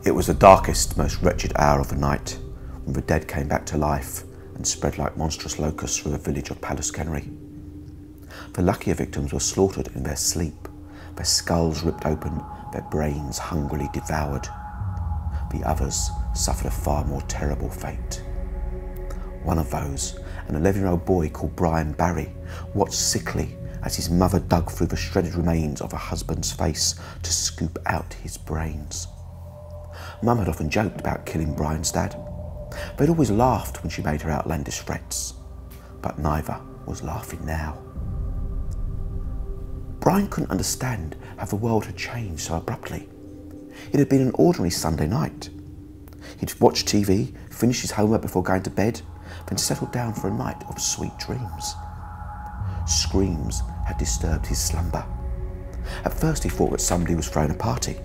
It was the darkest, most wretched hour of the night when the dead came back to life and spread like monstrous locusts through the village of Pallaskenry. The luckier victims were slaughtered in their sleep, their skulls ripped open, their brains hungrily devoured. The others suffered a far more terrible fate. One of those, an 11-year-old boy called Brian Barry, watched sickly as his mother dug through the shredded remains of her husband's face to scoop out his brains. Mum had often joked about killing Brian's dad. They'd always laughed when she made her outlandish threats, but neither was laughing now. Brian couldn't understand how the world had changed so abruptly. It had been an ordinary Sunday night. He'd watched TV, finished his homework before going to bed, then settled down for a night of sweet dreams. Screams had disturbed his slumber. At first he thought that somebody was throwing a party,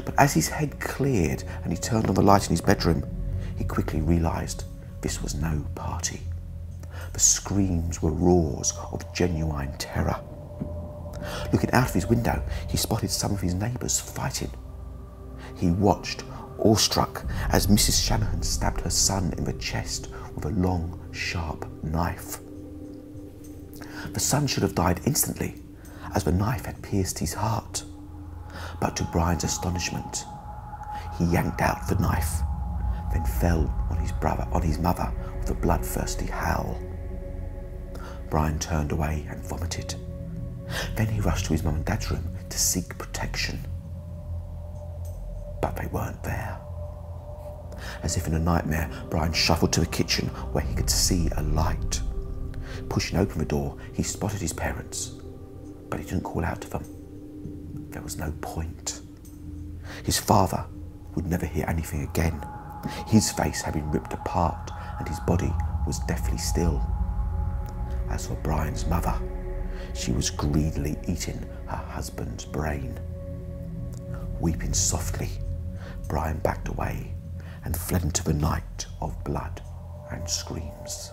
but as his head cleared and he turned on the light in his bedroom, he quickly realised this was no party. The screams were roars of genuine terror. Looking out of his window, he spotted some of his neighbours fighting. He watched, awestruck, as Mrs. Shanahan stabbed her son in the chest with a long, sharp knife. The son should have died instantly, as the knife had pierced his heart. But to Brian's astonishment, he yanked out the knife, then fell on his mother with a bloodthirsty howl. Brian turned away and vomited. Then he rushed to his mum and dad's room to seek protection. But they weren't there. As if in a nightmare, Brian shuffled to the kitchen where he could see a light. Pushing open the door, he spotted his parents, but he didn't call out to them. There was no point. His father would never hear anything again. His face had been ripped apart and his body was deathly still. As for Brian's mother, she was greedily eating her husband's brain. Weeping softly, Brian backed away and fled into the night of blood and screams.